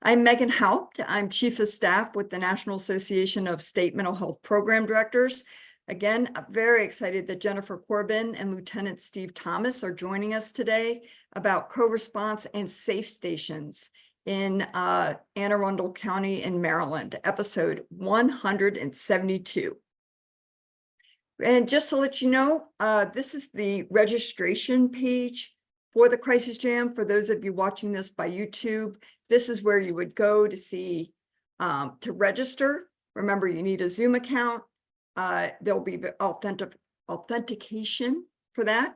I'm Megan Haupt. I'm Chief of Staff with the National Association of State Mental Health Program Directors. Again, I'm very excited that Jennifer Corbin and Lieutenant Steve Thomas are joining us today about co-response and safe stations in Anne Arundel County in Maryland, episode 172. And just to let you know, this is the registration page for the Crisis Jam. For those of you watching this by YouTube, this is where you would go to see, to register. Remember, you need a Zoom account. There'll be authentication for that.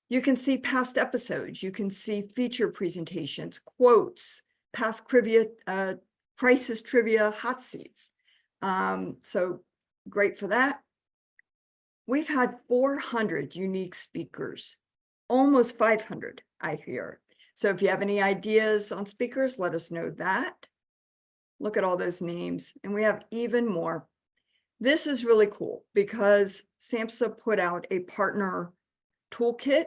You can see past episodes. You can see feature presentations, quotes, past trivia, crisis trivia, hot seats. So great for that. We've had 400 unique speakers, almost 500, I hear. So if you have any ideas on speakers, let us know that. Look at all those names, and we have even more. This is really cool because SAMHSA put out a partner toolkit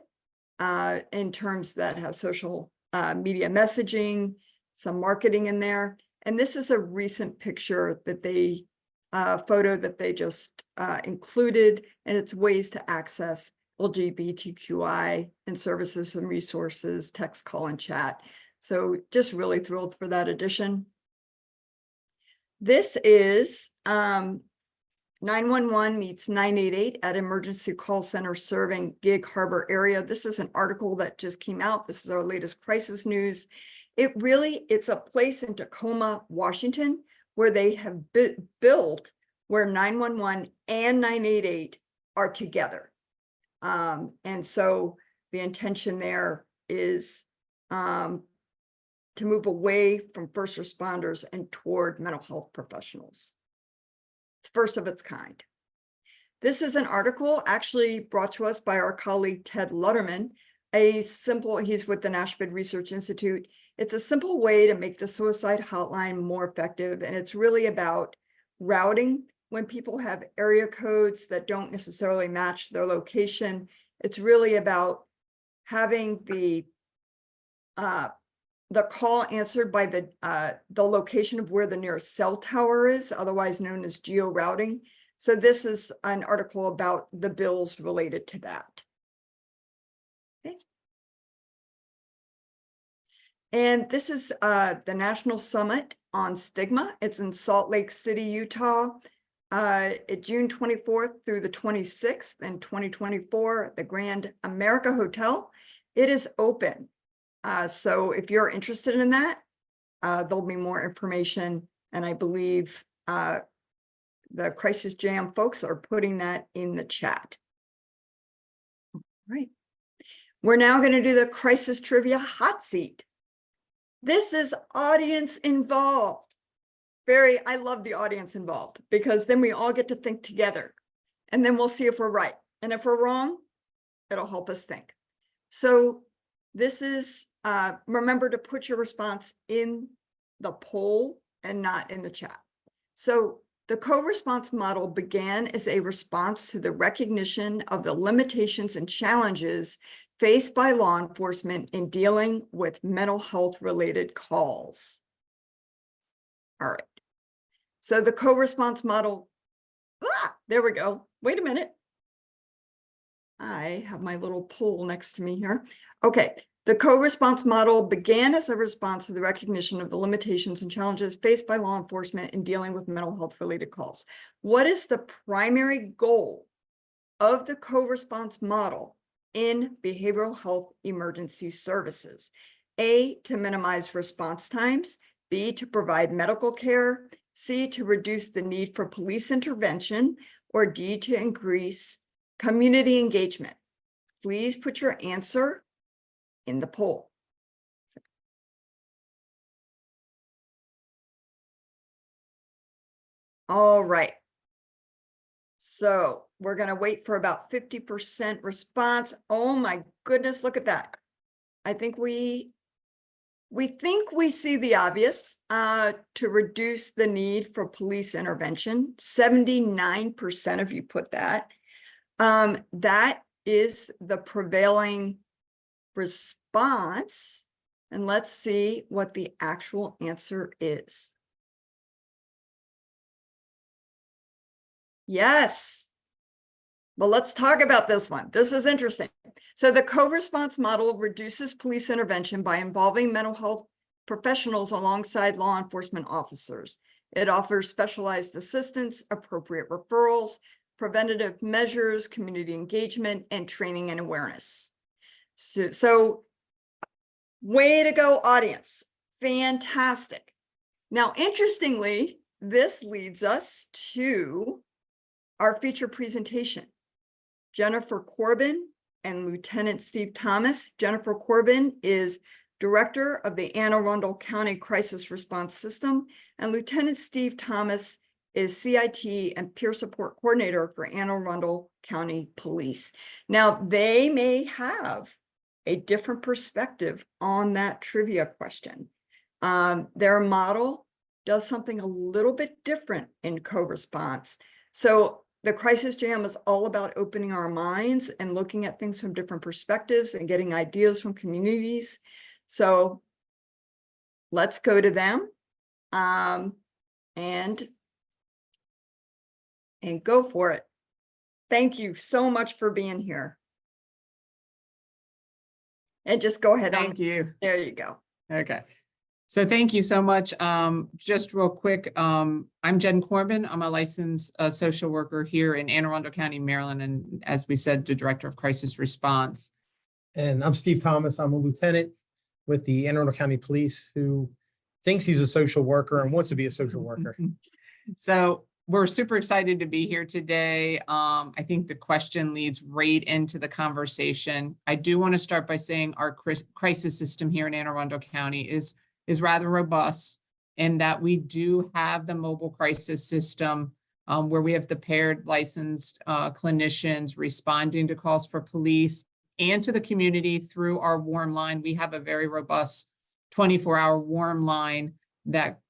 in terms that has social media messaging, some marketing in there. And this is a recent picture that they, photo that they just included, and it's ways to access LGBTQI and services and resources, text, call, and chat. So just really thrilled for that addition. This is 911 meets 988 at emergency call center serving Gig Harbor area. This is an article that just came out. This is our latest crisis news. It's a place in Tacoma, Washington, where they have built where 911 and 988 are together. And so the intention there is to move away from first responders and toward mental health professionals. It's first of its kind. This is an article actually brought to us by our colleague Ted Lutterman. He's with the Nashville Research Institute. It's a simple way to make the suicide hotline more effective, and it's really about routing. When people have area codes that don't necessarily match their location, it's really about having the call answered by the location of where the nearest cell tower is, otherwise known as geo-routing. So this is an article about the bills related to that. Okay. And this is the National Summit on Stigma. It's in Salt Lake City, Utah. June 24th through the 26th in 2024 at the Grand America Hotel. It is open. So if you're interested in that, there'll be more information. And I believe the Crisis Jam folks are putting that in the chat. All right. We're now going to do the Crisis Trivia Hot Seat. This is audience involved. I love the audience involved because then we all get to think together and then we'll see if we're right. And if we're wrong, it'll help us think. So this is, remember to put your response in the poll and not in the chat. So the co-response model began as a response to the recognition of the limitations and challenges faced by law enforcement in dealing with mental health related calls. All right. So the co-response model, there we go. Wait a minute. I have my little poll next to me here. Okay, the co-response model began as a response to the recognition of the limitations and challenges faced by law enforcement in dealing with mental health related calls. What is the primary goal of the co-response model in behavioral health emergency services? A, to minimize response times. B, to provide medical care. C, to reduce the need for police intervention, or D, to increase community engagement. Please put your answer in the poll. All right. So we're going to wait for about 50% response. Oh my goodness, look at that. I think we think we see the obvious, to reduce the need for police intervention. 79% of you put that. That is the prevailing response. And let's see what the actual answer is. Yes. Well, let's talk about this one. This is interesting. So the co-response model reduces police intervention by involving mental health professionals alongside law enforcement officers. It offers specialized assistance, appropriate referrals, preventative measures, community engagement, and training and awareness. So way to go, audience. Fantastic. Now, interestingly, this leads us to our feature presentation. Jennifer Corbin and Lieutenant Steve Thomas. Jennifer Corbin is Director of the Anne Arundel County Crisis Response System, and Lieutenant Steve Thomas is CIT and Peer Support Coordinator for Anne Arundel County Police. Now, they may have a different perspective on that trivia question. Their model does something a little bit different in co-response. So the Crisis Jam is all about opening our minds and looking at things from different perspectives and getting ideas from communities. So let's go to them and go for it. Thank you so much for being here. And just go ahead. Thank you. There you go. Okay. So thank you so much. Just real quick, I'm Jen Corbin. I'm a licensed social worker here in Anne Arundel County, Maryland, and as we said, the Director of Crisis Response. And I'm Steve Thomas. I'm a lieutenant with the Anne Arundel County Police who thinks he's a social worker and wants to be a social worker. So we're super excited to be here today. I think the question leads right into the conversation. I do want to start by saying our crisis system here in Anne Arundel County is rather robust, and that we do have the mobile crisis system where we have the paired licensed clinicians responding to calls for police and to the community through our warm line. We have a very robust 24-hour warm line that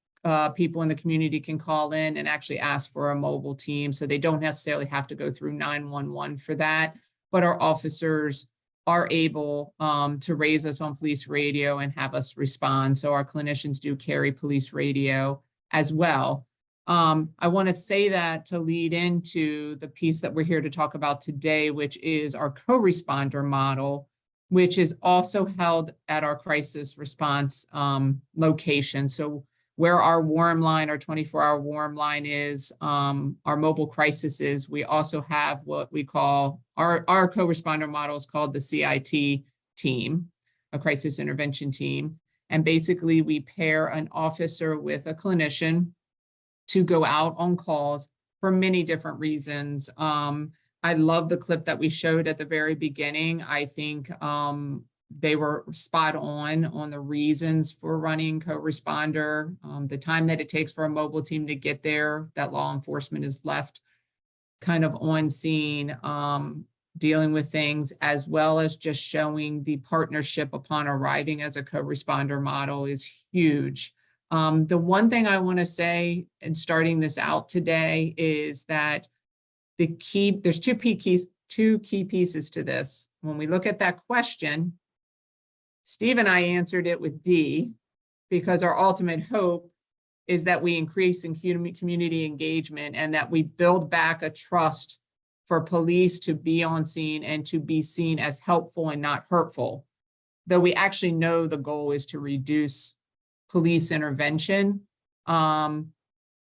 people in the community can call in and actually ask for a mobile team. So they don't necessarily have to go through 911 for that, but our officers are able to raise us on police radio and have us respond. So our clinicians do carry police radio as well. I want to say that to lead into the piece that we're here to talk about today, which is our co-responder model, which is also held at our crisis response location. So where our warm line, our 24-hour warm line is, our mobile crisis is, we also have what we call our co-responder model is called the CIT team, a crisis intervention team. And basically we pair an officer with a clinician to go out on calls for many different reasons. I love the clip that we showed at the very beginning. I think they were spot on the reasons for running co-responder, the time that it takes for a mobile team to get there, that law enforcement is left kind of on scene, dealing with things, as well as just showing the partnership upon arriving as a co-responder model is huge. The one thing I want to say in starting this out today is that there's two key pieces to this. When we look at that question, Steve and I answered it with D, because our ultimate hope is that we increase in community engagement and that we build back a trust for police to be on scene and to be seen as helpful and not hurtful. Though we actually know the goal is to reduce police intervention. I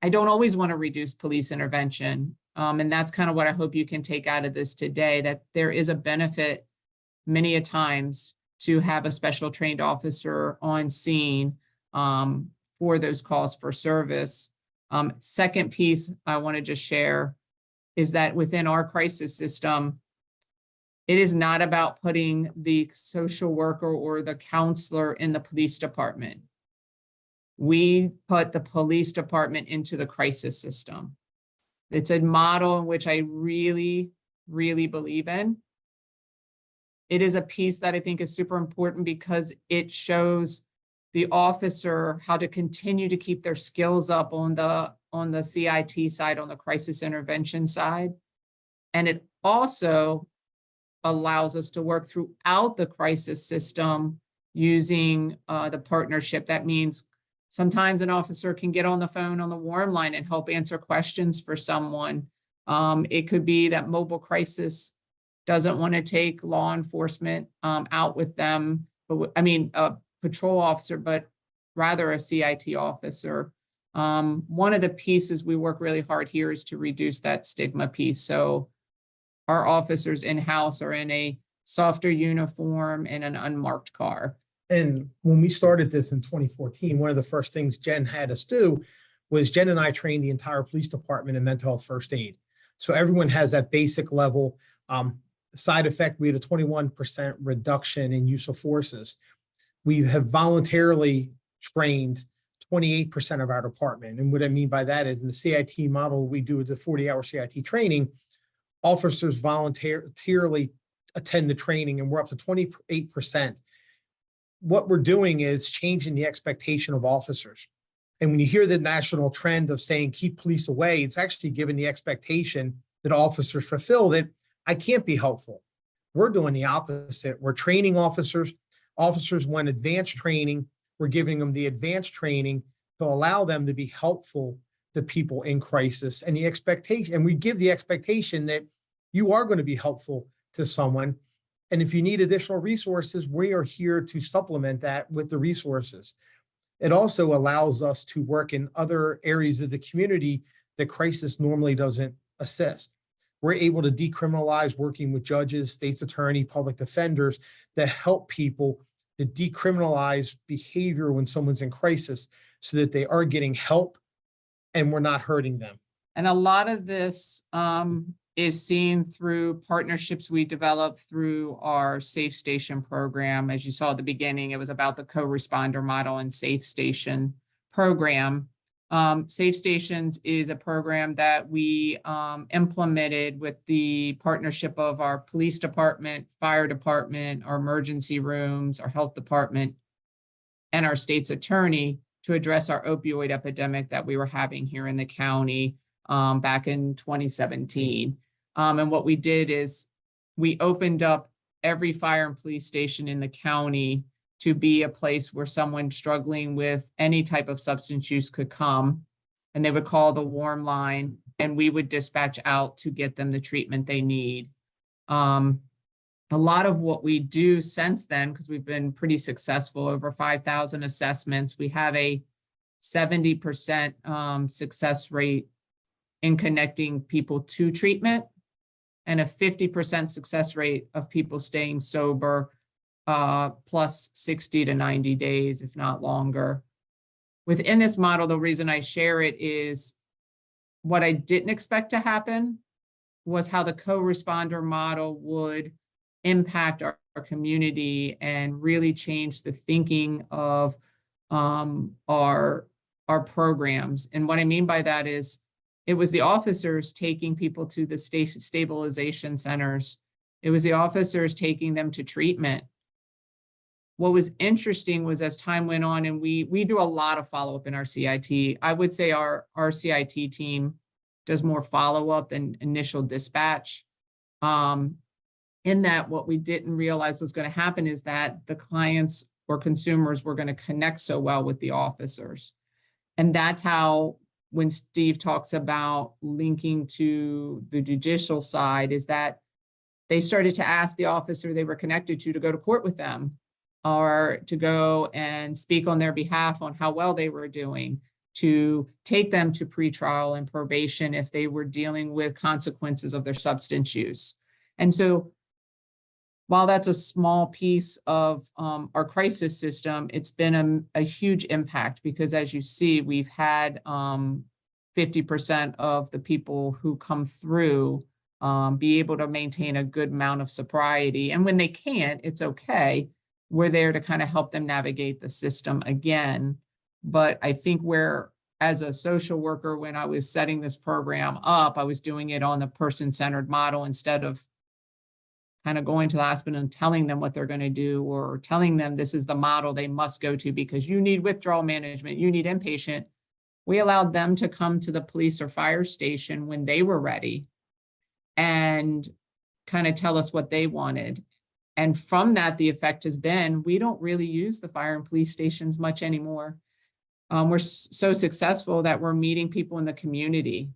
don't always want to reduce police intervention. And that's kind of what I hope you can take out of this today, that there is a benefit many a times to have a special trained officer on scene for those calls for service. Second piece I want to just share is that within our crisis system, it is not about putting the social worker or the counselor in the police department. We put the police department into the crisis system. It's a model in which I really, really believe in. It is a piece that I think is super important because it shows the officer how to continue to keep their skills up on the CIT side, on the crisis intervention side. And it also allows us to work throughout the crisis system using the partnership. That means sometimes an officer can get on the phone on the warm line and help answer questions for someone. It could be that mobile crisis doesn't want to take law enforcement out with them, but a patrol officer, but rather a CIT officer. One of the pieces we work really hard here is to reduce that stigma piece. So our officers in-house are in a softer uniform in an unmarked car. And when we started this in 2014, one of the first things Jen had us do was Jen and I trained the entire police department in mental health first aid. So everyone has that basic level. Side effect, we had a 21% reduction in use of forces. We have voluntarily trained 28% of our department. And what I mean by that is in the CIT model, we do the 40-hour CIT training. Officers voluntarily attend the training, and we're up to 28%. What we're doing is changing the expectation of officers. And when you hear the national trend of saying keep police away, it's actually given the expectation that officers fulfill that I can't be helpful. We're doing the opposite. We're training officers. Officers want advanced training. We're giving them the advanced training to allow them to be helpful to people in crisis. And the expectation, and we give the expectation that you are going to be helpful to someone. And if you need additional resources, we are here to supplement that with the resources. It also allows us to work in other areas of the community that crisis normally doesn't assist. We're able to decriminalize working with judges, state's attorney, public defenders that help people to decriminalize behavior when someone's in crisis so that they are getting help and we're not hurting them. And a lot of this is seen through partnerships we developed through our Safe Station program. As you saw at the beginning, it was about the co-responder model and Safe Station program. Safe Stations is a program that we implemented with the partnership of our police department, fire department, our emergency rooms, our health department, and our state's attorney to address our opioid epidemic that we were having here in the county back in 2017. And what we did is we opened up every fire and police station in the county to be a place where someone struggling with any type of substance use could come, and they would call the warm line and we would dispatch out to get them the treatment they need. A lot of what we do since then, because we've been pretty successful, over 5,000 assessments, we have a 70% success rate in connecting people to treatment and a 50% success rate of people staying sober plus 60 to 90 days, if not longer. Within this model, the reason I share it is what I didn't expect to happen was how the co-responder model would impact our community and really change the thinking of our programs. And what I mean by that is it was the officers taking people to the stabilization centers. It was the officers taking them to treatment. What was interesting was as time went on, and we do a lot of follow-up in our CIT. I would say our CIT team does more follow-up than initial dispatch. In that, what we didn't realize was going to happen is that the clients or consumers were going to connect so well with the officers. And that's how, when Steve talks about linking to the judicial side, is that they started to ask the officer they were connected to go to court with them, or to go and speak on their behalf on how well they were doing, to take them to pretrial and probation if they were dealing with consequences of their substance use. And so while that's a small piece of our crisis system, it's been a huge impact because, as you see, we've had 50% of the people who come through be able to maintain a good amount of sobriety. And when they can't, it's okay. We're there to kind of help them navigate the system again. But I think as a social worker, when I was setting this program up, I was doing it on the person-centered model instead of kind of going to the hospital and telling them what they're going to do, or telling them this is the model they must go to because you need withdrawal management, you need inpatient. We allowed them to come to the police or fire station when they were ready and kind of tell us what they wanted. And from that, the effect has been, we don't really use the fire and police stations much anymore. We're so successful that we're meeting people in the community,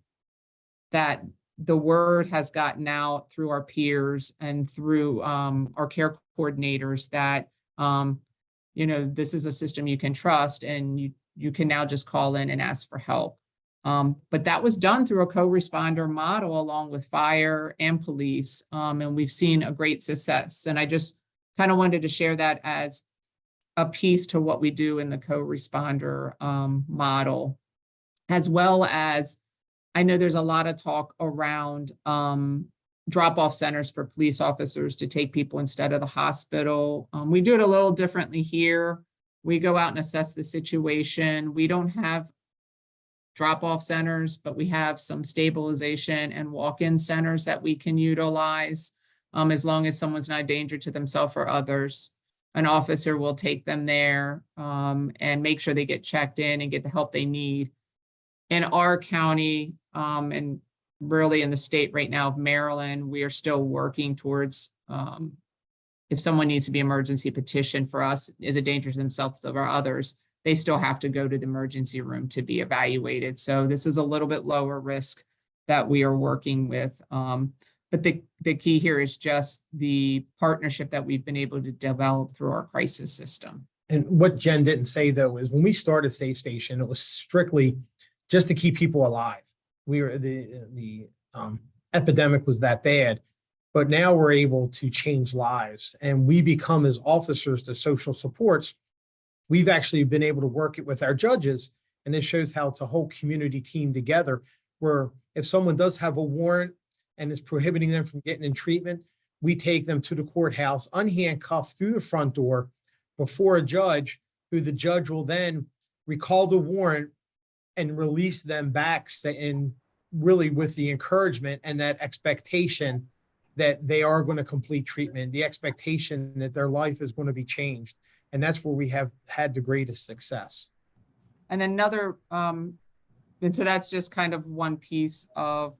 that the word has gotten out through our peers and through our care coordinators that, this is a system you can trust, and you can now just call in and ask for help. But that was done through a co-responder model along with fire and police. And we've seen a great success. And I just kind of wanted to share that as a piece to what we do in the co-responder model, as well as I know there's a lot of talk around drop-off centers for police officers to take people instead of the hospital. We do it a little differently here. We go out and assess the situation. We don't have drop-off centers, but we have some stabilization and walk-in centers that we can utilize as long as someone's not a danger to themselves or others. An officer will take them there and make sure they get checked in and get the help they need. In our county and really in the state right now of Maryland, we are still working towards if someone needs to be emergency petitioned for us, is a danger to themselves or others, they still have to go to the emergency room to be evaluated. So this is a little bit lower risk that we are working with. But the key here is just the partnership that we've been able to develop through our crisis system. And what Jen didn't say, though, is when we started Safe Station, it was strictly just to keep people alive. The epidemic was that bad, but now we're able to change lives, and we become, as officers, the social supports. We've actually been able to work it with our judges, and this shows how it's a whole community team together, where if someone does have a warrant and is prohibiting them from getting in treatment, we take them to the courthouse, unhandcuffed through the front door before a judge, who the judge will then recall the warrant and release them back, and really with the encouragement and that expectation that they are going to complete treatment, the expectation that their life is going to be changed. And that's where we have had the greatest success. And another, and so that's just kind of one piece of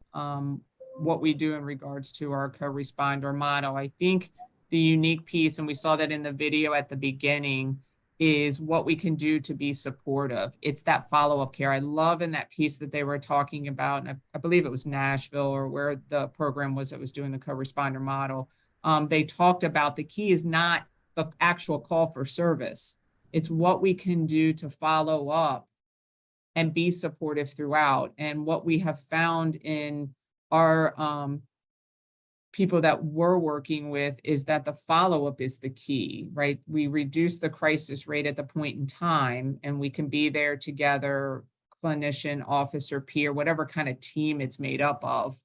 what we do in regards to our co-responder model. I think the unique piece, and we saw that in the video at the beginning, is what we can do to be supportive. It's that follow-up care. I love in that piece that they were talking about, and I believe it was Nashville or where the program was that was doing the co-responder model. They talked about the key is not the actual call for service. It's what we can do to follow up and be supportive throughout. And what we have found in our people that we're working with is that the follow-up is the key, right? We reduce the crisis rate at the point in time, and we can be there together, clinician, officer, peer, whatever kind of team it's made up of.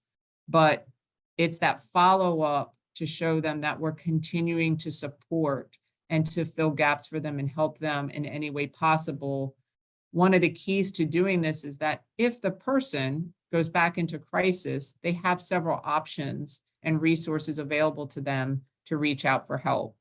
But it's that follow-up to show them that we're continuing to support and to fill gaps for them and help them in any way possible. One of the keys to doing this is that if the person goes back into crisis, they have several options and resources available to them to reach out for help.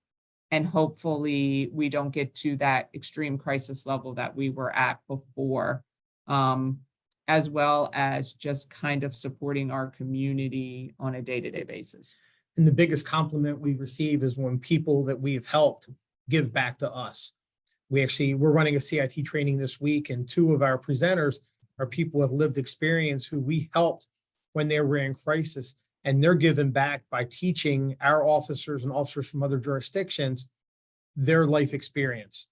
And hopefully we don't get to that extreme crisis level that we were at before, as well as just kind of supporting our community on a day-to-day basis. And the biggest compliment we receive is when people that we have helped give back to us. We're running a CIT training this week, and 2 of our presenters are people with lived experience who we helped when they were in crisis, and they're given back by teaching our officers and officers from other jurisdictions their life experience.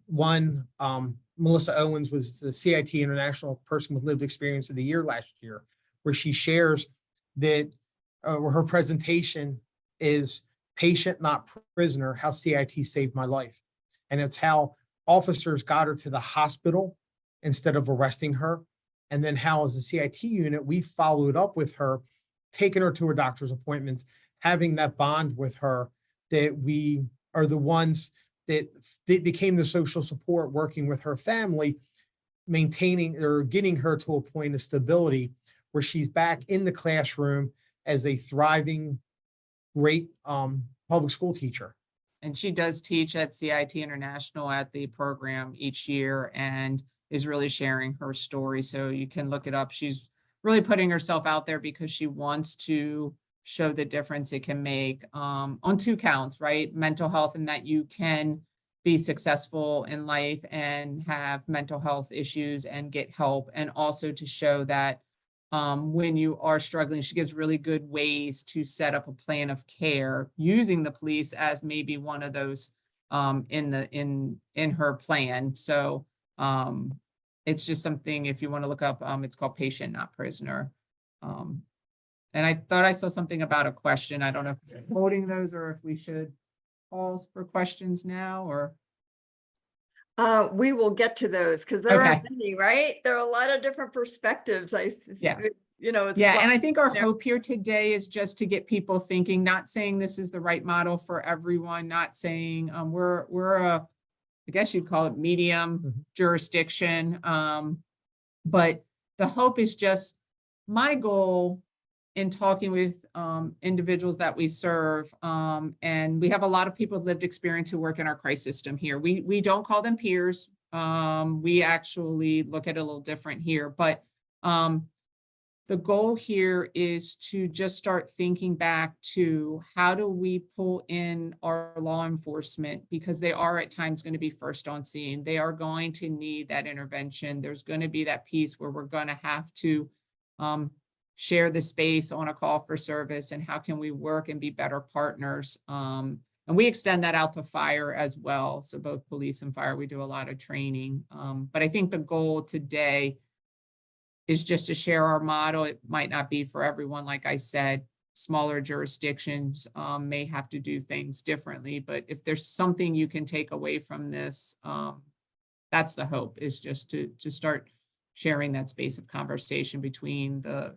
One, Melissa Owens was the CIT International Person with Lived Experience of the Year last year, where she shares that her presentation is Patient Not Prisoner, How CIT Saved My Life. And it's how officers got her to the hospital instead of arresting her. And then how, as a CIT unit, we followed up with her, taking her to her doctor's appointments, having that bond with her, that we are the ones that became the social support, working with her family, maintaining or getting her to a point of stability where she's back in the classroom as a thriving, great public school teacher. And she does teach at CIT International at the program each year and is really sharing her story. So you can look it up. She's really putting herself out there because she wants to show the difference it can make on two counts, right? Mental health, and that you can be successful in life and have mental health issues and get help, and also to show that when you are struggling, she gives really good ways to set up a plan of care using the police as maybe one of those in her plan. So it's just something, if you want to look up, it's called Patient Not Prisoner. And I thought I saw something about a question. I don't know if you're holding those or if we should pause for questions now, or We will get to those because there are okay. many, right? There are a lot of different perspectives. Yeah. It's Yeah, and I fun. think our Yeah. hope here today is just to get people thinking, not saying this is the right model for everyone, not saying we're a, I guess you'd call it medium jurisdiction. But the hope is just, my goal in talking with individuals that we serve, and we have a lot of people with lived experience who work in our crisis system here. We don't call them peers. We actually look at it a little different here, but the goal here is to just start thinking back to how do we pull in our law enforcement, because they are at times going to be first on scene. They are going to need that intervention. There's going to be that piece where we're going to have to share the space on a call for service, and how can we work and be better partners. And we extend that out to fire as well. So both police and fire, we do a lot of training. But I think the goal today is just to share our model. It might not be for everyone. Like I said, smaller jurisdictions may have to do things differently, but if there's something you can take away from this, that's the hope, is just to start sharing that space of conversation between the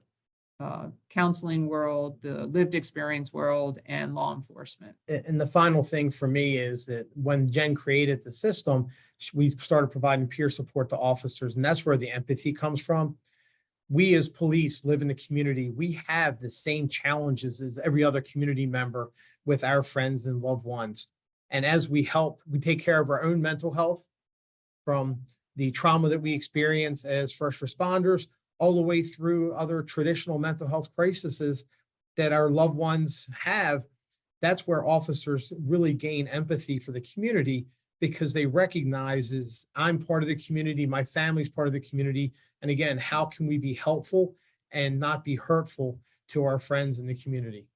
counseling world, the lived experience world, and law enforcement. And the final thing for me is that when Jen created the system, we started providing peer support to officers, and that's where the empathy comes from. We as police live in the community. We have the same challenges as every other community member with our friends and loved ones. And as we help, we take care of our own mental health, from the trauma that we experience as first responders, all the way through other traditional mental health crises that our loved ones have. That's where officers really gain empathy for the community, because they recognize is I'm part of the community, my family's part of the community. And again, how can we be helpful and not be hurtful to our friends in the community?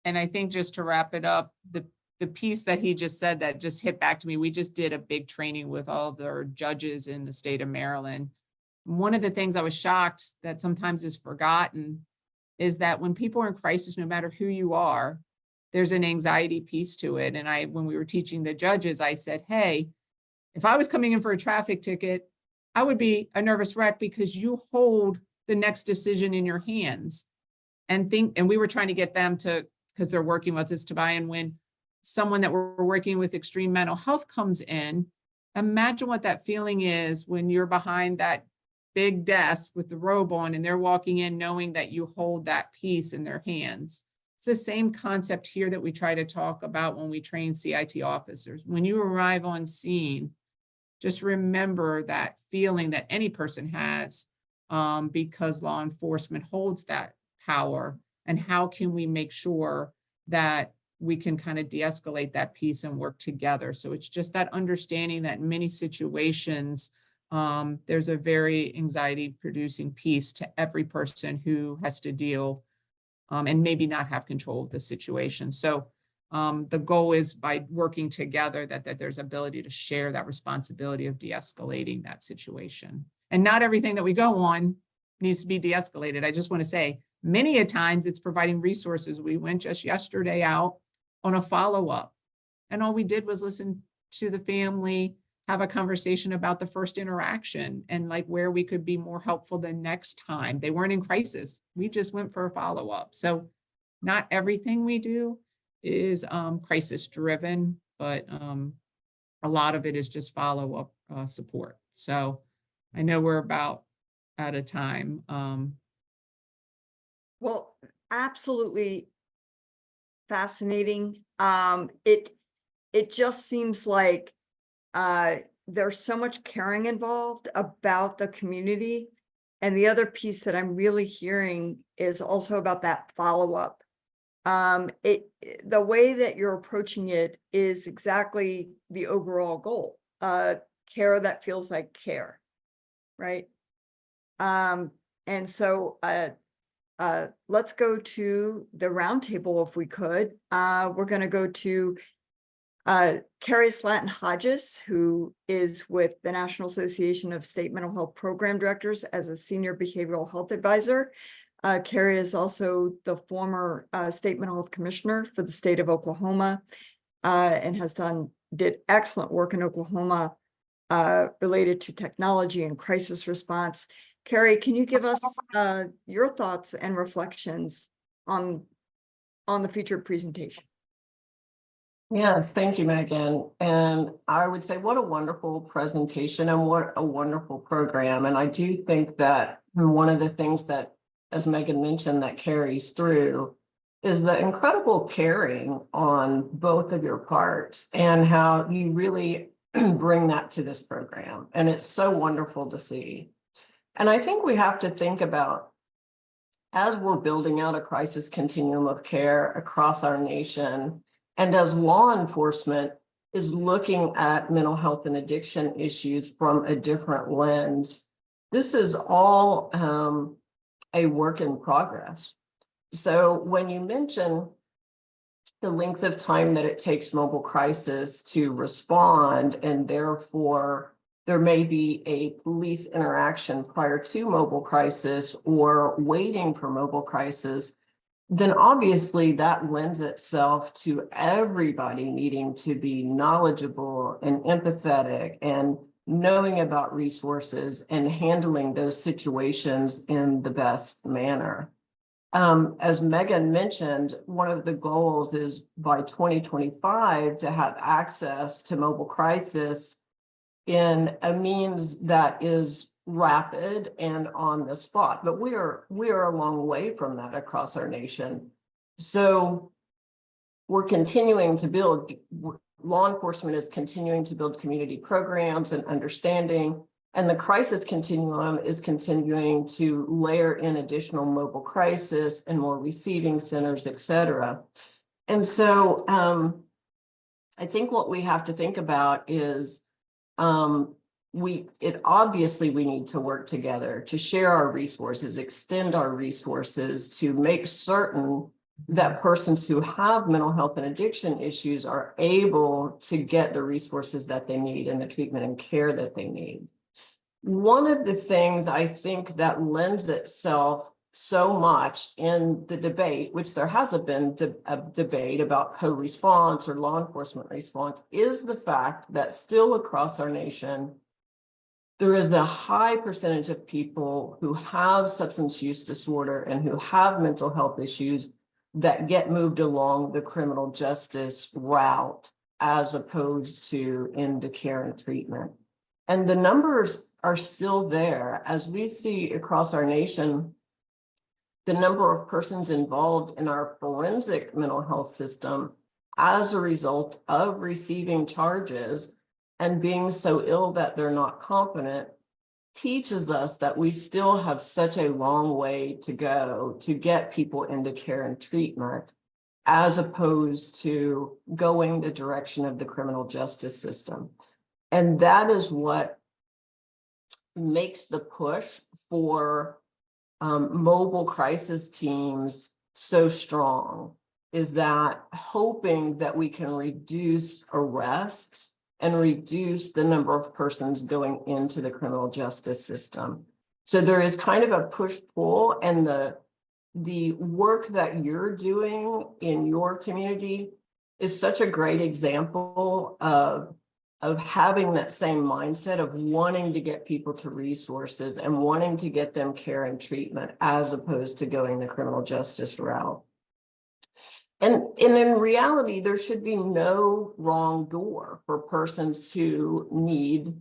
And I think, just to wrap it up, the piece that he just said that just hit back to me, we just did a big training with all of our judges in the state of Maryland. One of the things I was shocked that sometimes is forgotten is that when people are in crisis, no matter who you are, there's an anxiety piece to it. And when we were teaching the judges, I said, hey, if I was coming in for a traffic ticket, I would be a nervous wreck, because you hold the next decision in your hands and we were trying to get them to, because they're working with us, to buy in. When someone that we're working with extreme mental health comes in, imagine what that feeling is when you're behind that big desk with the robe on and they're walking in knowing that you hold that piece in their hands. It's the same concept here that we try to talk about when we train CIT officers. When you arrive on scene, just remember that feeling that any person has, because law enforcement holds that power. And how can we make sure that we can kind of de-escalate that piece and work together? So it's just that understanding that in many situations, there's a very anxiety producing piece to every person who has to deal and maybe not have control of the situation. So the goal is, by working together, that there's ability to share that responsibility of de-escalating that situation. And not everything that we go on needs to be de-escalated. I just want to say, many a times it's providing resources. We went just yesterday out on a follow-up, and all we did was listen to the family, have a conversation about the first interaction and like where we could be more helpful the next time. They weren't in crisis. We just went for a follow-up. So not everything we do is crisis driven, but a lot of it is just follow-up support. So I know we're about out of time. Well, absolutely fascinating. It just seems like there's so much caring involved about the community. And the other piece that I'm really hearing is also about that follow-up. the way that you're approaching it is exactly the overall goal. Care that feels like care, right? And so let's go to the roundtable if we could. We're going to go to Carrie Slatton Hodges, who is with the National Association of State Mental Health Program Directors as a Senior Behavioral Health Advisor. Carrie is also the former State Mental Health Commissioner for the state of Oklahoma, and did excellent work in Oklahoma related to technology and crisis response. Carrie, can you give us your thoughts and reflections on the featured presentation? Yes, thank you, Megan. And I would say what a wonderful presentation and what a wonderful program. And I do think that one of the things that, as Megan mentioned, that carries through is the incredible caring on both of your parts and how you really bring that to this program. And it's so wonderful to see. And I think we have to think about, as we're building out a crisis continuum of care across our nation, and as law enforcement is looking at mental health and addiction issues from a different lens, this is all a work in progress. So when you mention the length of time that it takes mobile crisis to respond, and therefore there may be a police interaction prior to mobile crisis or waiting for mobile crisis, then obviously that lends itself to everybody needing to be knowledgeable and empathetic and knowing about resources and handling those situations in the best manner. As Megan mentioned, one of the goals is by 2025 to have access to mobile crisis in a means that is rapid and on the spot, but we are a long way from that across our nation. So we're continuing to build, law enforcement is continuing to build community programs and understanding, and the crisis continuum is continuing to layer in additional mobile crisis and more receiving centers, et cetera. And so I think what we have to think about is we need to work together to share our resources, extend our resources to make certain that persons who have mental health and addiction issues are able to get the resources that they need and the treatment and care that they need. One of the things I think that lends itself so much in the debate, which there hasn't been a debate about co-response or law enforcement response, is the fact that still across our nation, there is a high percentage of people who have substance use disorder and who have mental health issues that get moved along the criminal justice route as opposed to into care and treatment. And the numbers are still there. As we see across our nation, the number of persons involved in our forensic mental health system as a result of receiving charges and being so ill that they're not competent teaches us that we still have such a long way to go to get people into care and treatment, as opposed to going the direction of the criminal justice system. And that is what makes the push for mobile crisis teams so strong, is that hoping that we can reduce arrests and reduce the number of persons going into the criminal justice system. So there is kind of a push-pull, and the work that you're doing in your community is such a great example of having that same mindset of wanting to get people to resources and wanting to get them care and treatment as opposed to going the criminal justice route. And in reality, there should be no wrong door for persons who need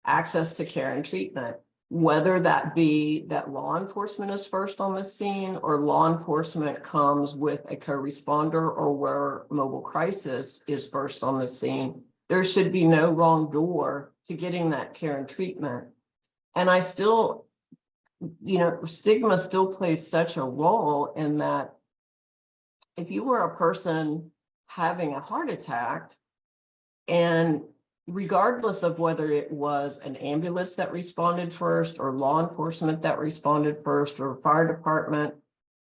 access to care and treatment, whether that be that law enforcement is first on the scene or law enforcement comes with a co-responder, or where mobile crisis is first on the scene. There should be no wrong door to getting that care and treatment. And I still, stigma still plays such a role in that if you were a person having a heart attack, and regardless of whether it was an ambulance that responded first or law enforcement that responded first or fire department,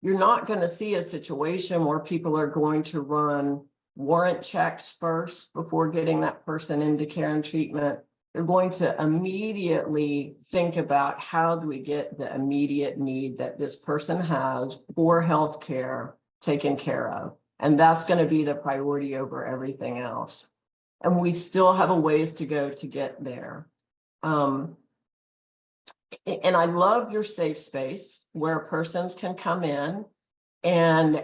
you're not going to see a situation where people are going to run warrant checks first before getting that person into care and treatment. They're going to immediately think about how do we get the immediate need that this person has for healthcare taken care of. And that's going to be the priority over everything else. And we still have a ways to go to get there. And I love your safe space where persons can come in, and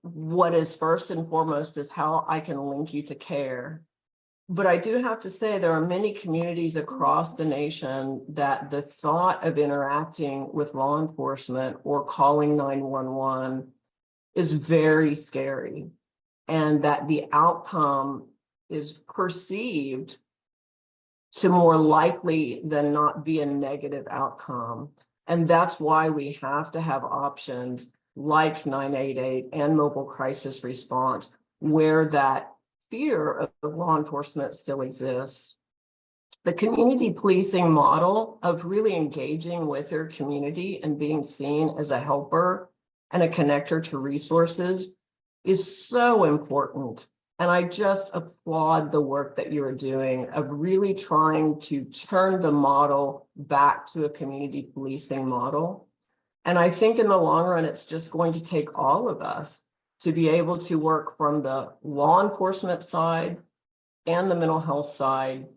what is first and foremost is how I can link you to care. But I do have to say there are many communities across the nation that the thought of interacting with law enforcement or calling 911 is very scary, and that the outcome is perceived to more likely than not be a negative outcome. And that's why we have to have options like 988 and mobile crisis response, where that fear of law enforcement still exists. The community policing model of really engaging with their community and being seen as a helper and a connector to resources is so important. And I just applaud the work that you're doing of really trying to turn the model back to a community policing model. And I think in the long run, it's just going to take all of us to be able to work from the law enforcement side and the mental health side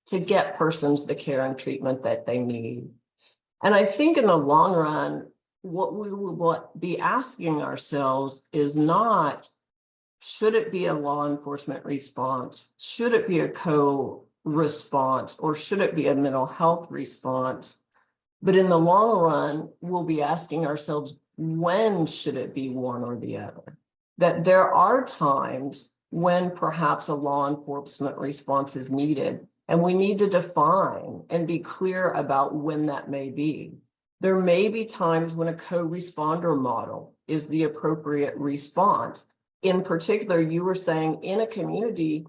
to get persons the care and treatment that they need. And I think in the long run, what we will be asking ourselves is not, should it be a law enforcement response? Should it be a co-response? Or should it be a mental health response? But in the long run, we'll be asking ourselves, when should it be one or the other? That there are times when perhaps a law enforcement response is needed, and we need to define and be clear about when that may be. There may be times when a co-responder model is the appropriate response. In particular, you were saying in a community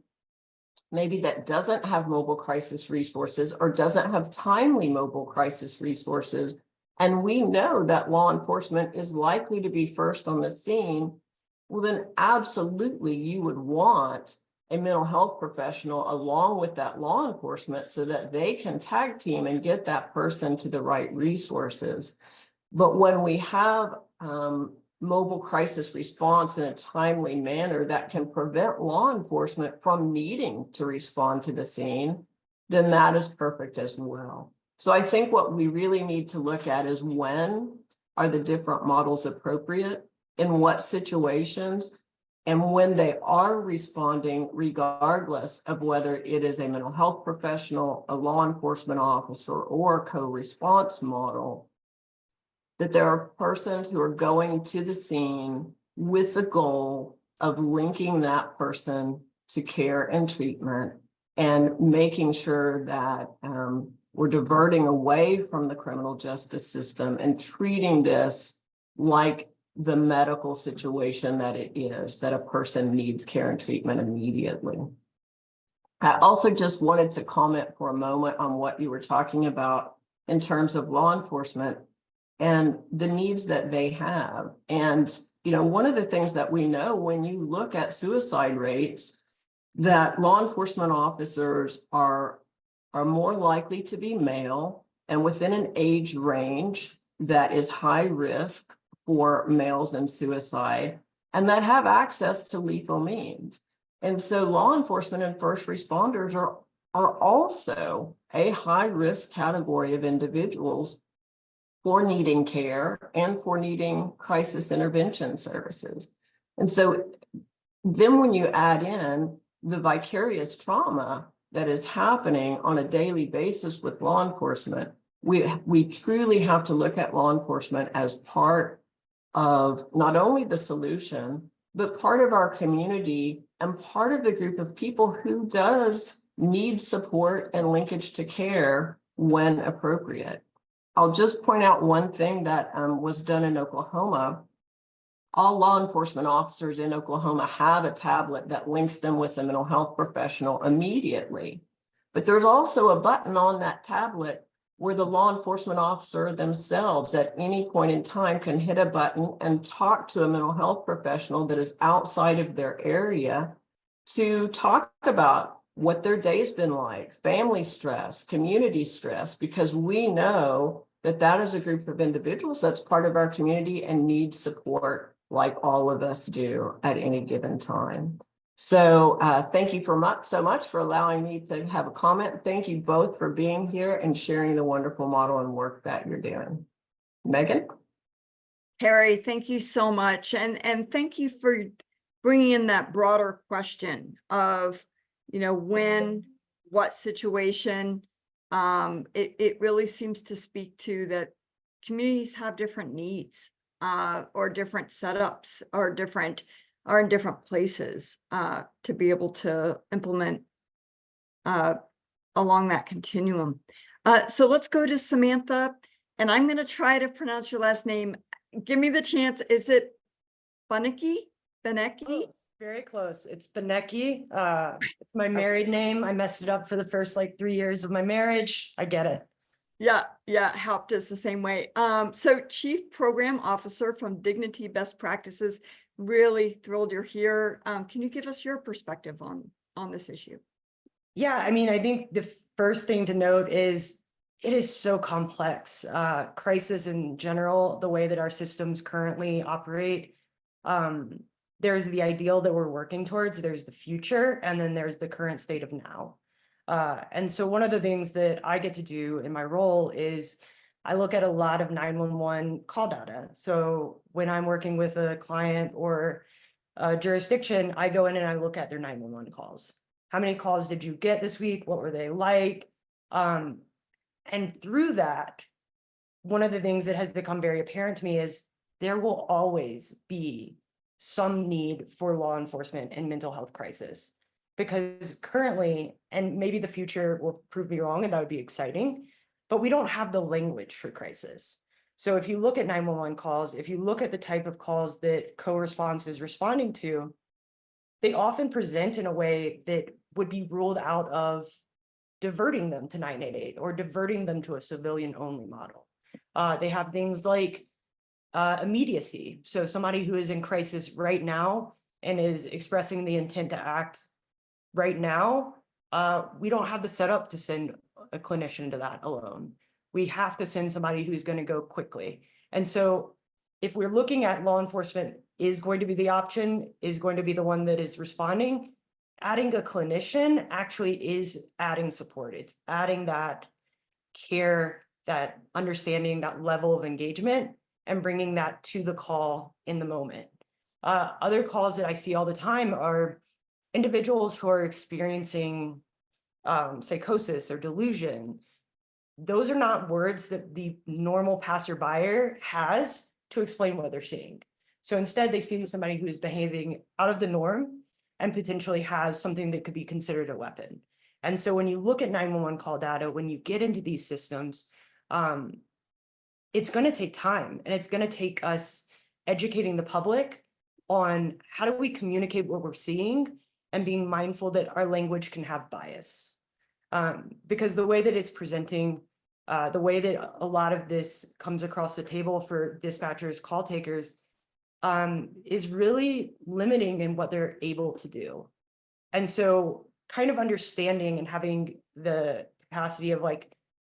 maybe that doesn't have mobile crisis resources or doesn't have timely mobile crisis resources, and we know that law enforcement is likely to be first on the scene, well, then absolutely you would want a mental health professional along with that law enforcement so that they can tag team and get that person to the right resources. But when we have mobile crisis response in a timely manner that can prevent law enforcement from needing to respond to the scene, then that is perfect as well. So I think what we really need to look at is, when are the different models appropriate, in what situations, and when they are responding, regardless of whether it is a mental health professional, a law enforcement officer, or a co-response model, that there are persons who are going to the scene with the goal of linking that person to care and treatment and making sure that we're diverting away from the criminal justice system and treating this like the medical situation that it is, that a person needs care and treatment immediately. I also just wanted to comment for a moment on what you were talking about in terms of law enforcement and the needs that they have. And, you know, one of the things that we know when you look at suicide rates, that law enforcement officers are more likely to be male and within an age range that is high risk for males in suicide, and that have access to lethal means. And so law enforcement and first responders are also a high risk category of individuals for needing care and for needing crisis intervention services. And so then when you add in the vicarious trauma that is happening on a daily basis with law enforcement, we truly have to look at law enforcement as part of not only the solution, but part of our community and part of the group of people who does need support and linkage to care when appropriate. I'll just point out one thing that was done in Oklahoma. all law enforcement officers in Oklahoma have a tablet that links them with a mental health professional immediately. But there's also a button on that tablet where the law enforcement officer themselves at any point in time can hit a button and talk to a mental health professional that is outside of their area to talk about what their day's been like, family stress, community stress, because we know that that is a group of individuals that's part of our community and needs support like all of us do at any given time. So thank you so much for allowing me to have a comment. Thank you both for being here and sharing the wonderful model and work that you're doing. Megan? Harry, thank you so much. And thank you for bringing in that broader question of, you know, when, what situation. It really seems to speak to that communities have different needs or different setups or are in different places to be able to implement along that continuum. So let's go to Samantha, and I'm going to try to pronounce your last name. Give me the chance. Is it Benecki? Close, very close. It's Benecki. It's my married name. I messed it up for the first like 3 years of my marriage. I get it. Yeah, helped us the same way. So Chief Program Officer from Dignity Best Practices, really thrilled you're here. Can you give us your perspective on this issue? Yeah, I mean, I think the first thing to note is it is so complex. Crisis in general, the way that our systems currently operate. There's the ideal that we're working towards, there's the future, and then there's the current state of now. And so one of the things that I get to do in my role is I look at a lot of 911 call data. So when I'm working with a client or a jurisdiction, I go in and I look at their 911 calls. How many calls did you get this week? What were they like? And through that, one of the things that has become very apparent to me is there will always be some need for law enforcement in mental health crisis. Because currently, and maybe the future will prove me wrong, and that would be exciting, but we don't have the language for crisis. So if you look at 911 calls, if you look at the type of calls that co-response is responding to, they often present in a way that would be ruled out of diverting them to 988 or diverting them to a civilian-only model. They have things like immediacy. So somebody who is in crisis right now and is expressing the intent to act right now, we don't have the setup to send a clinician to that alone. We have to send somebody who's going to go quickly. And so if we're looking at law enforcement is going to be the option, is going to be the one that is responding, adding a clinician actually is adding support. It's adding that care, that understanding, that level of engagement, and bringing that to the call in the moment. Other calls that I see all the time are individuals who are experiencing psychosis or delusion. Those are not words that the normal passerby has to explain what they're seeing. So instead, they see somebody who is behaving out of the norm and potentially has something that could be considered a weapon. And so when you look at 911 call data, when you get into these systems, it's going to take time, and it's going to take us educating the public on how do we communicate what we're seeing and being mindful that our language can have bias. Because the way that it's presenting, the way that a lot of this comes across the table for dispatchers, call takers, is really limiting in what they're able to do. And so kind of understanding and having the capacity of like,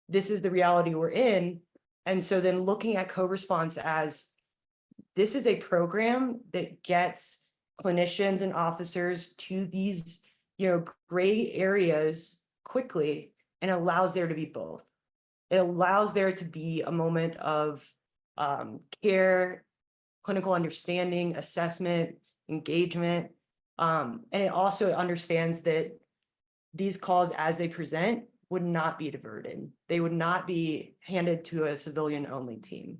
this is the reality we're in. And so then looking at co-response as this is a program that gets clinicians and officers to these, gray areas quickly, and allows there to be both. It allows there to be a moment of care, clinical understanding, assessment, engagement. And it also understands that these calls as they present would not be diverted. They would not be handed to a civilian-only team.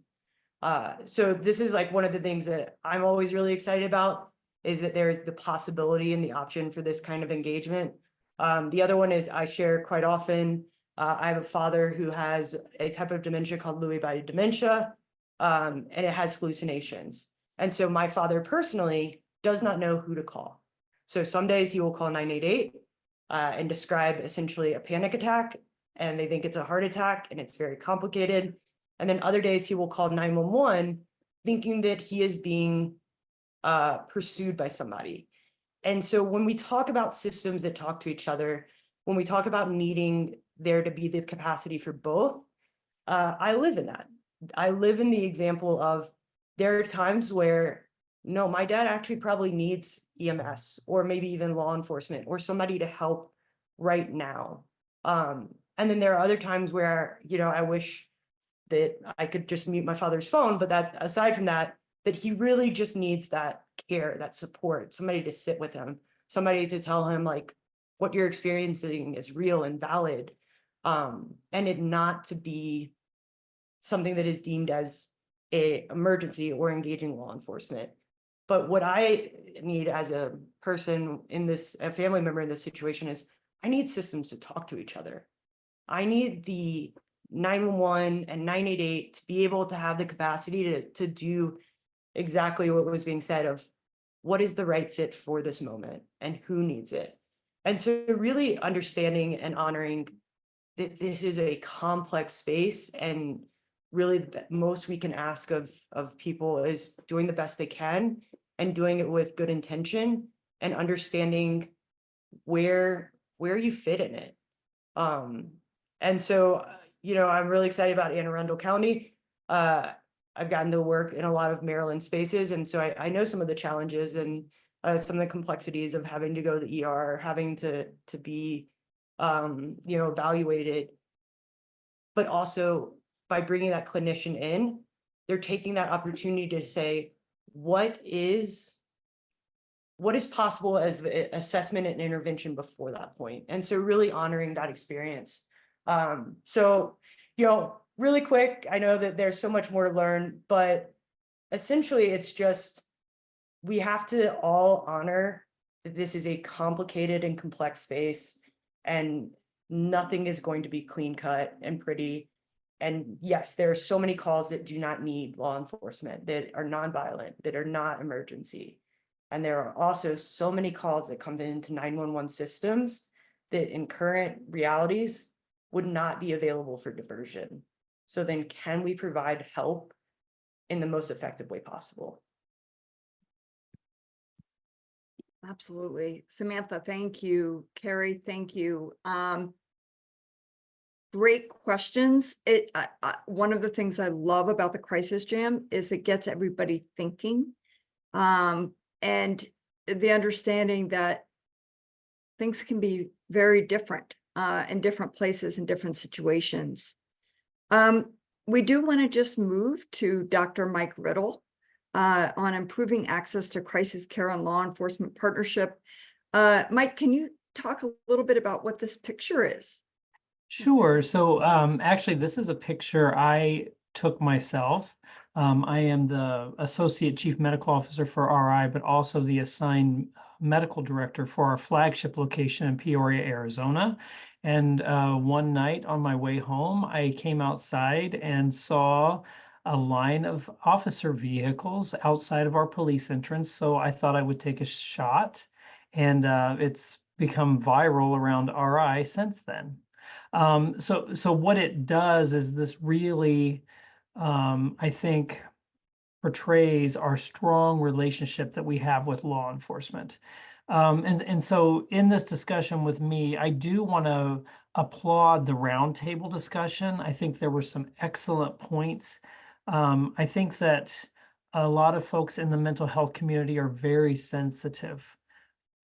So this is like one of the things that I'm always really excited about, is that there's the possibility and the option for this kind of engagement. The other one is I share quite often, I have a father who has a type of dementia called Lewy body dementia, and it has hallucinations. And so my father personally does not know who to call. So some days he will call 988 and describe essentially a panic attack, and they think it's a heart attack and it's very complicated. And then other days he will call 911 thinking that he is being pursued by somebody. And so when we talk about systems that talk to each other, when we talk about needing there to be the capacity for both, I live in that. I live in the example of there are times where, no, my dad actually probably needs EMS or maybe even law enforcement or somebody to help right now. And then there are other times where, you know, I wish that I could just mute my father's phone, but that aside from that, that he really just needs that care, that support, somebody to sit with him, somebody to tell him like what you're experiencing is real and valid, and it not to be something that is deemed as a emergency or engaging law enforcement. But what I need as a person in this, a family member in this situation is I need systems to talk to each other. I need the 911 and 988 to be able to have the capacity to do exactly what was being said of what is the right fit for this moment and who needs it. And so really understanding and honoring that this is a complex space, and really the most we can ask of people is doing the best they can and doing it with good intention and understanding where you fit in it. And so, you know, I'm really excited about Anne Arundel County. I've gotten to work in a lot of Maryland spaces, and so I know some of the challenges and some of the complexities of having to go to the ER, having to be, you know, evaluated. But also by bringing that clinician in, they're taking that opportunity to say, what is possible as assessment and intervention before that point. And so really honoring that experience. So, you know, really quick, I know that there's so much more to learn, but essentially it's just, we have to all honor that this is a complicated and complex space, and nothing is going to be clean cut and pretty. And yes, there are so many calls that do not need law enforcement, that are nonviolent, that are not emergency. And there are also so many calls that come into 911 systems that in current realities would not be available for diversion. So then can we provide help in the most effective way possible? Absolutely. Samantha, thank you. Carrie, thank you. Great questions. One of the things I love about the Crisis Jam is it gets everybody thinking, and the understanding that things can be very different in different places and different situations. We do want to just move to Dr. Mike Riddle on improving access to crisis care and law enforcement partnership. Mike, can you talk a little bit about what this picture is? Sure. So actually, this is a picture I took myself. I am the Associate Chief Medical Officer for RI, but also the assigned medical director for our flagship location in Peoria, Arizona. And one night on my way home, I came outside and saw a line of officer vehicles outside of our police entrance. So I thought I would take a shot, and it's become viral around RI since then. So what it does is this really, I think, portrays our strong relationship that we have with law enforcement. And so in this discussion with me, I do want to applaud the roundtable discussion. I think there were some excellent points. I think that a lot of folks in the mental health community are very sensitive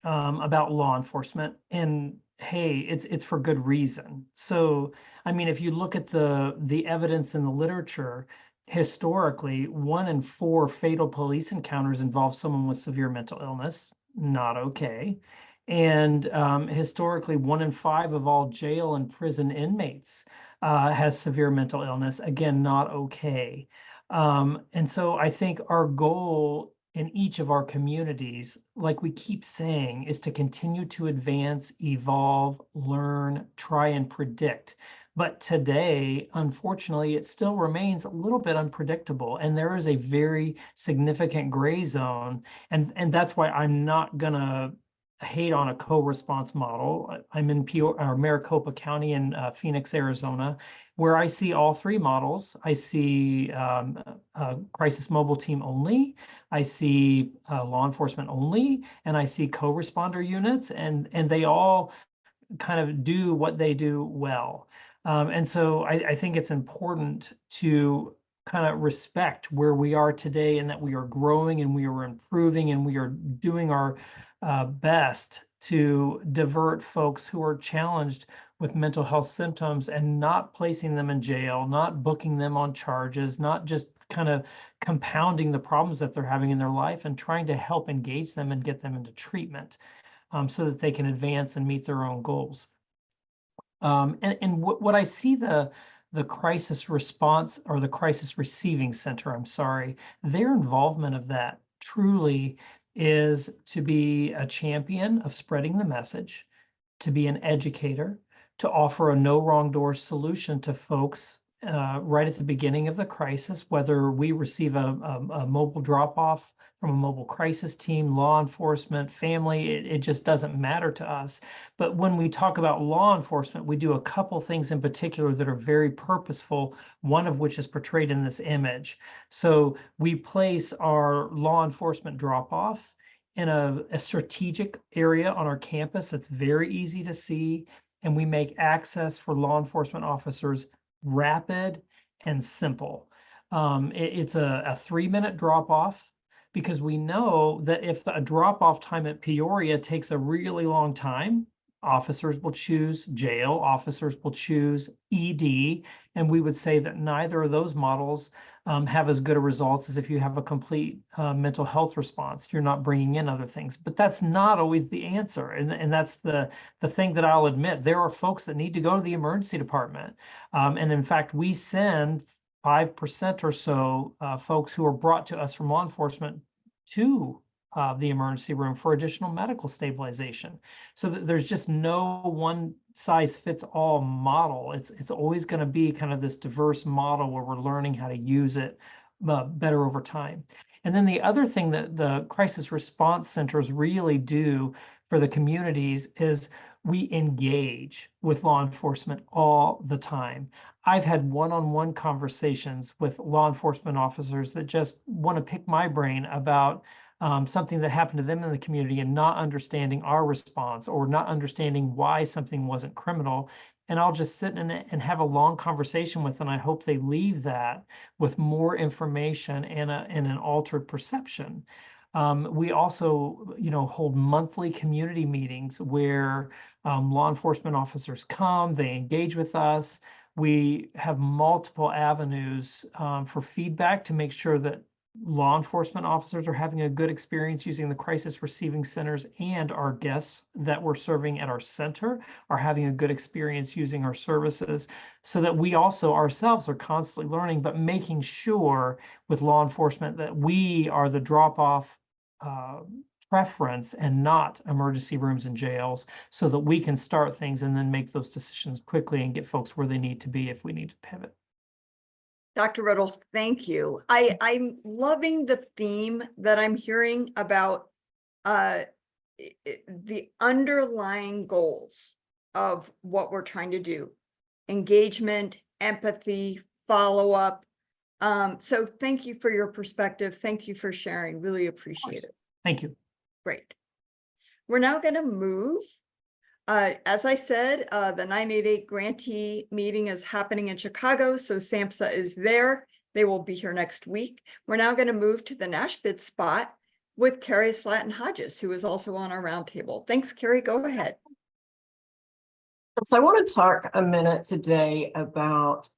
about law enforcement, and hey, it's for good reason. So, I mean, if you look at the evidence in the literature, historically, 1 in 4 fatal police encounters involve someone with severe mental illness. Not okay. And historically, 1 in 5 of all jail and prison inmates has severe mental illness. Again, not okay. And so I think our goal in each of our communities, like we keep saying, is to continue to advance, evolve, learn, try and predict. But today, unfortunately, it still remains a little bit unpredictable, and there is a very significant gray zone. And that's why I'm not gonna hate on a co-response model. I'm in Maricopa County in Phoenix, Arizona, where I see all three models. I see crisis mobile team only, I see law enforcement only, and I see co-responder units, and they all kind of do what they do well. And so I think it's important to kind of respect where we are today, and that we are growing and we are improving and we are doing our best to divert folks who are challenged with mental health symptoms and not placing them in jail, not booking them on charges, not just kind of compounding the problems that they're having in their life, and trying to help engage them and get them into treatment so that they can advance and meet their own goals. And what I see the crisis response, or the crisis receiving center, I'm sorry, their involvement of that truly is to be a champion of spreading the message, to be an educator, to offer a no wrong door solution to folks right at the beginning of the crisis, whether we receive a mobile drop off from a mobile crisis team, law enforcement, family, it just doesn't matter to us. But when we talk about law enforcement, we do a couple things in particular that are very purposeful, one of which is portrayed in this image. So we place our law enforcement drop off in a strategic area on our campus that's very easy to see, and we make access for law enforcement officers rapid and simple. It's a 3-minute drop off, because we know that if a drop-off time at Peoria takes a really long time, officers will choose jail, officers will choose ED, and we would say that neither of those models have as good a results as if you have a complete mental health response. You're not bringing in other things, but that's not always the answer. And that's the thing that I'll admit. There are folks that need to go to the emergency department. And in fact, we send 5% or so folks who are brought to us from law enforcement to the emergency room for additional medical stabilization. So that there's just no one size fits all model. It's always going to be kind of this diverse model where we're learning how to use it better over time. And then the other thing that the crisis response centers really do for the communities is we engage with law enforcement all the time. I've had one-on-one conversations with law enforcement officers that just want to pick my brain about something that happened to them in the community, and not understanding our response, or not understanding why something wasn't criminal. And I'll just sit and have a long conversation with them. I hope they leave that with more information and an altered perception. We also, hold monthly community meetings where law enforcement officers come, they engage with us. We have multiple avenues for feedback to make sure that law enforcement officers are having a good experience using the crisis receiving centers, and our guests that we're serving at our center are having a good experience using our services, so that we also ourselves are constantly learning, but making sure with law enforcement that we are the drop-off preference and not emergency rooms and jails, so that we can start things and then make those decisions quickly and get folks where they need to be if we need to pivot. Dr. Riddle, thank you. I'm loving the theme that I'm hearing about the underlying goals of what we're trying to do: engagement, empathy, follow-up. So thank you for your perspective. Thank you for sharing. Really appreciate it. Thank you. Great. We're now going to move. As I said, the 988 grantee meeting is happening in Chicago, so SAMHSA is there. They will be here next week. We're now going to move to the NASHBID spot with Carrie Slatton-Hodges, who is also on our roundtable. Thanks, Carrie. Go ahead. So I want to talk a minute today about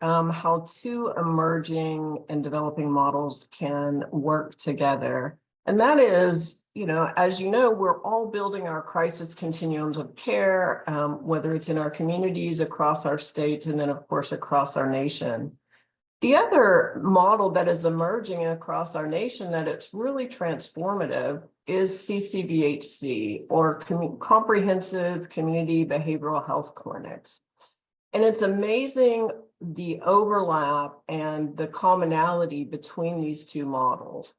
how two emerging and developing models can work together. And that is, as you know, we're all building our crisis continuums of care, whether it's in our communities, across our state, and then, of course, across our nation. The other model that is emerging across our nation that it's really transformative is CCBHC, or Comprehensive Community Behavioral Health Clinics. And it's amazing the overlap and the commonality between these two models.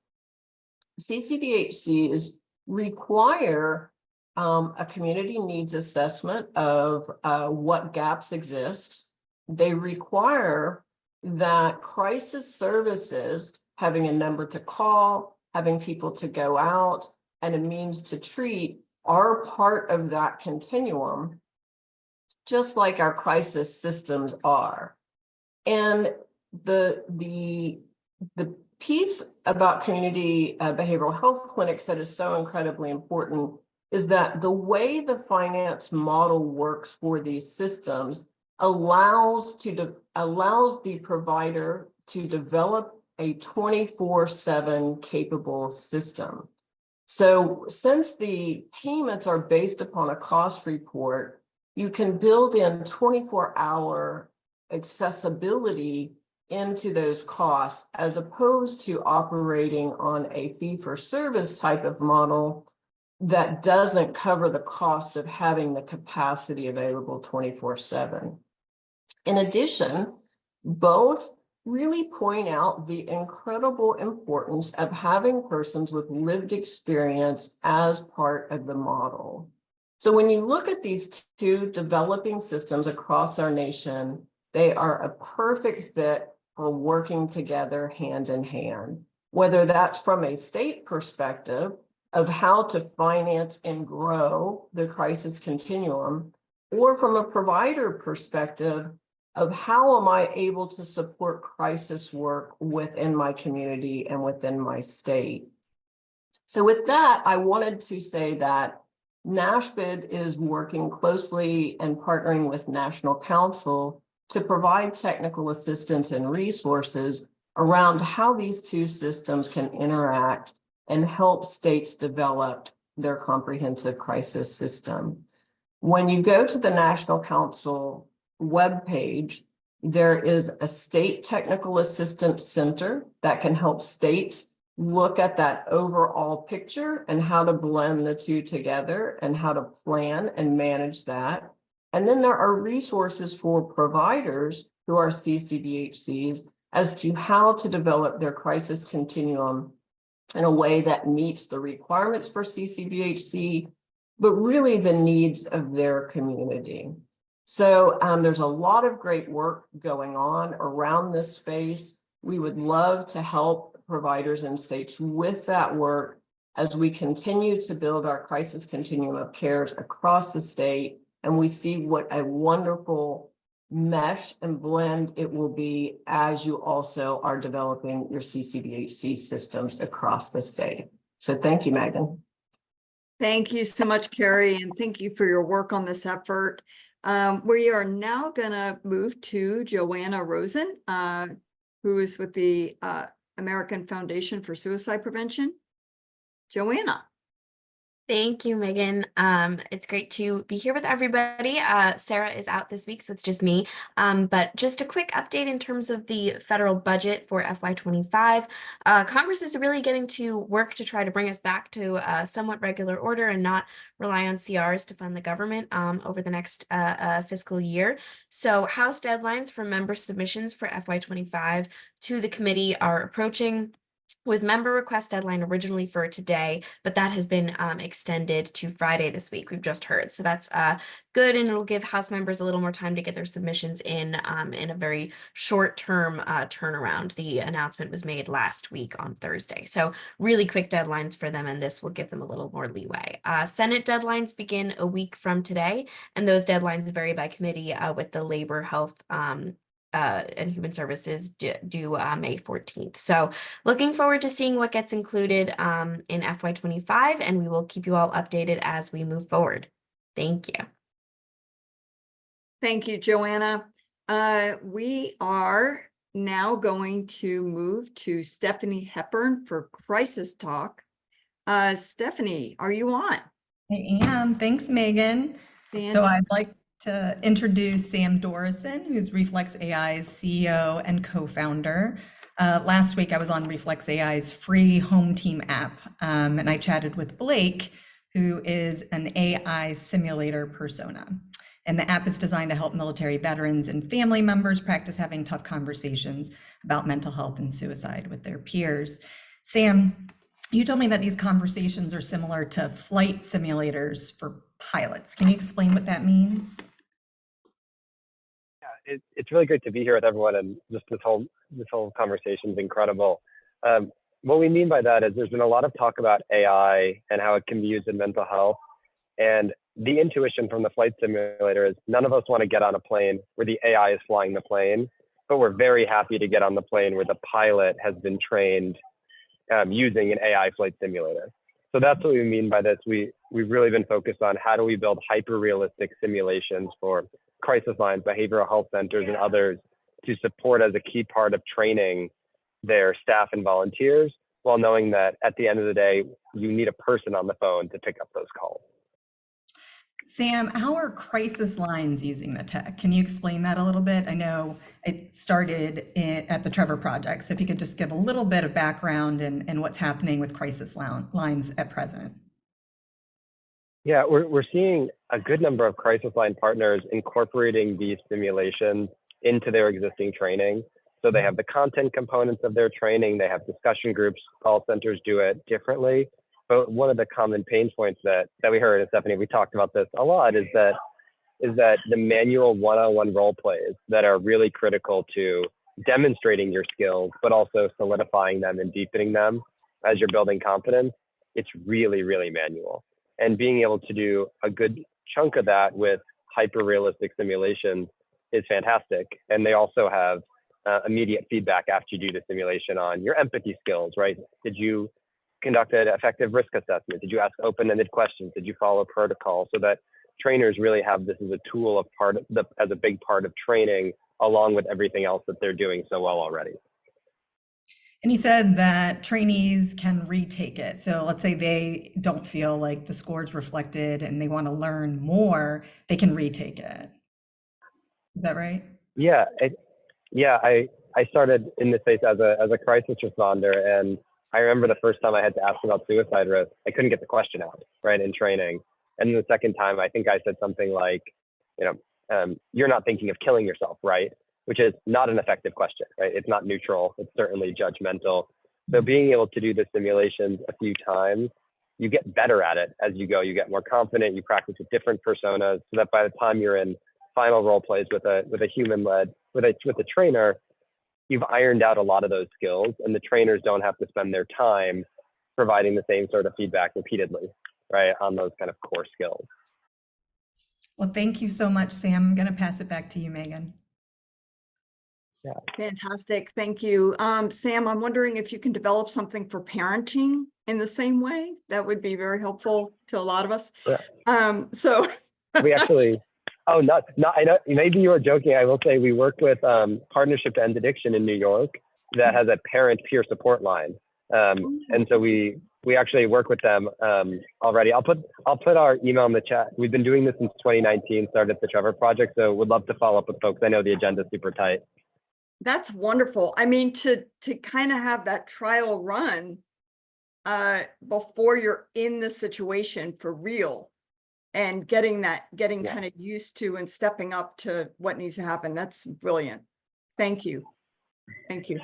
CCDHCs require a community needs assessment of what gaps exist. They require that crisis services, having a number to call, having people to go out, and a means to treat are part of that continuum, just like our crisis systems are. And the piece about community behavioral health clinics that is so incredibly important is that the way the finance model works for these systems allows the provider to develop a 24/7 capable system. So since the payments are based upon a cost report, you can build in 24-hour accessibility into those costs, as opposed to operating on a fee-for-service type of model that doesn't cover the cost of having the capacity available 24/7. In addition, both really point out the incredible importance of having persons with lived experience as part of the model. So when you look at these two developing systems across our nation, they are a perfect fit for working together hand in hand, whether that's from a state perspective of how to finance and grow the crisis continuum, or from a provider perspective of how am I able to support crisis work within my community and within my state. So with that, I wanted to say that NASHBID is working closely and partnering with National Council to provide technical assistance and resources around how these two systems can interact and help states develop their comprehensive crisis system. When you go to the National Council webpage, there is a state technical assistance center that can help states look at that overall picture and how to blend the two together and how to plan and manage that. And then there are resources for providers who are CCDHCs as to how to develop their crisis continuum in a way that meets the requirements for CCDHC, but really the needs of their community. So there's a lot of great work going on around this space. We would love to help providers and states with that work as we continue to build our crisis continuum of cares across the state. And we see what a wonderful mesh and blend it will be as you also are developing your CCDHC systems across the state. So thank you, Megan. Thank you so much, Carrie, and thank you for your work on this effort. We are now going to move to Joanna Rosen, who is with the American Foundation for Suicide Prevention. Joanna. Thank you, Megan. It's great to be here with everybody. Sarah is out this week, so it's just me. But just a quick update in terms of the federal budget for FY25. Congress is really getting to work to try to bring us back to a somewhat regular order and not rely on CRs to fund the government over the next fiscal year. So House deadlines for member submissions for FY25 to the committee are approaching, with member request deadline originally for today, but that has been extended to Friday this week, we've just heard. So that's good, and it'll give House members a little more time to get their submissions in a very short-term turnaround. The announcement was made last week on Thursday. So really quick deadlines for them, and this will give them a little more leeway. Senate deadlines begin a week from today, and those deadlines vary by committee, with the Labor, Health, and Human Services due May 14th. So looking forward to seeing what gets included in FY25, and we will keep you all updated as we move forward. Thank you. Thank you, Joanna. We are now going to move to Stephanie Hepburn for Crisis Talk. Stephanie, are you on? I am. Thanks, Megan. So I'd like to introduce Sam Dorison, who's Reflex AI's CEO and co-founder. Last week, I was on Reflex AI's free home team app, and I chatted with Blake, who is an AI simulator persona. And the app is designed to help military veterans and family members practice having tough conversations about mental health and suicide with their peers. Sam, you told me that these conversations are similar to flight simulators for pilots. Can you explain what that means? Yeah, it's really great to be here with everyone, and just this whole conversation is incredible. What we mean by that is there's been a lot of talk about AI and how it can be used in mental health. And the intuition from the flight simulator is none of us want to get on a plane where the AI is flying the plane, but we're very happy to get on the plane where the pilot has been trained using an AI flight simulator. So that's what we mean by this. We've really been focused on how do we build hyper-realistic simulations for crisis lines, behavioral health centers, and others to support as a key part of training their staff and volunteers, while knowing that at the end of the day, you need a person on the phone to pick up those calls. Sam, how are crisis lines using the tech? Can you explain that a little bit? I know it started at the Trevor Project, so if you could just give a little bit of background and what's happening with crisis lines at present. Yeah, we're seeing a good number of crisis line partners incorporating these simulations into their existing training. So they have the content components of their training, they have discussion groups, call centers do it differently. But one of the common pain points that we heard, and Stephanie, we talked about this a lot, is that the manual one-on-one role plays that are really critical to demonstrating your skills, but also solidifying them and deepening them as you're building confidence, it's really, really manual. And being able to do a good chunk of that with hyper-realistic simulations is fantastic. And they also have immediate feedback after you do the simulation on your empathy skills, right? Did you conduct an effective risk assessment? Did you ask open-ended questions? Did you follow protocol? So that trainers really have this as a tool of as a big part of training, along with everything else that they're doing so well already. And you said that trainees can retake it. So let's say they don't feel like the scores reflected and they want to learn more, they can retake it. Is that right? Yeah, I started in this space as a crisis responder, and I remember the first time I had to ask about suicide risk, I couldn't get the question out, right, in training. And then the second time, I think I said something like, you're not thinking of killing yourself, right? Which is not an effective question, right? It's not neutral. It's certainly judgmental. So being able to do the simulations a few times, you get better at it as you go. You get more confident. You practice with different personas, so that by the time you're in final role plays with a human-led, with a trainer, you've ironed out a lot of those skills, and the trainers don't have to spend their time providing the same sort of feedback repeatedly, right, on those kind of core skills. Well, thank you so much, Sam. I'm going to pass it back to you, Megan. Yeah. Fantastic. Thank you. Sam, I'm wondering if you can develop something for parenting in the same way. That would be very helpful to a lot of us. Yeah. So we actually, I know maybe you were joking. I will say we work with Partnership to End Addiction in New York that has a parent peer support line. And so we actually work with them already. I'll put our email in the chat. We've been doing this since 2019, started the Trevor Project. So would love to follow up with folks. I know the agenda is super tight. that's wonderful. I mean, to kind of have that trial run before you're in the situation for real, and getting kind of used to and stepping up to what needs to happen. That's brilliant. Thank you. Thank you.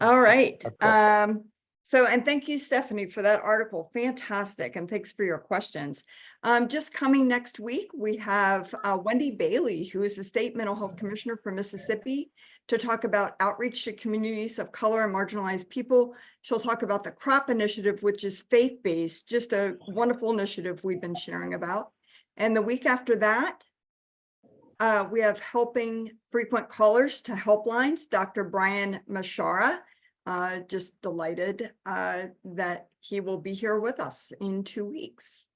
All right. And thank you, Stephanie, for that article. Fantastic. And thanks for your questions. Just coming next week, we have Wendy Bailey, who is the State Mental Health Commissioner for Mississippi, to talk about outreach to communities of color and marginalized people. She'll talk about the CROP initiative, which is faith-based, just a wonderful initiative we've been sharing about. And the week after that, we have helping frequent callers to helplines, Dr. Brian Mashara. Just delighted that he will be here with us in 2 weeks.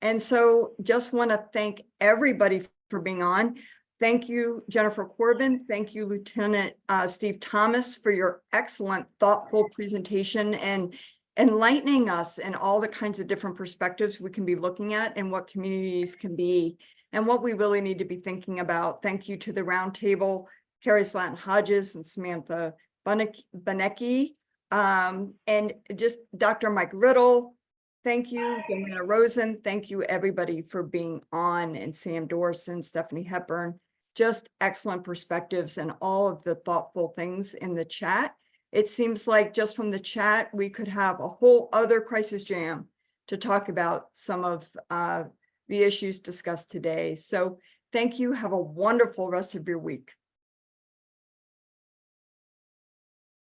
And so just want to thank everybody for being on. Thank you, Jennifer Corbin. Thank you, Lieutenant Steve Thomas, for your excellent, thoughtful presentation and enlightening us in all the kinds of different perspectives we can be looking at and what communities can be and what we really need to be thinking about. Thank you to the roundtable, Carrie Slatton Hodges and Samantha Benecki, and just Dr. Mike Riddle, Thank you, Joanna Rosen. Thank you, everybody, for being on, and Sam Dorson, Stephanie Hepburn. Just excellent perspectives and all of the thoughtful things in the chat. It seems like just from the chat, we could have a whole other crisis jam to talk about some of the issues discussed today. So thank you. Have a wonderful rest of your week.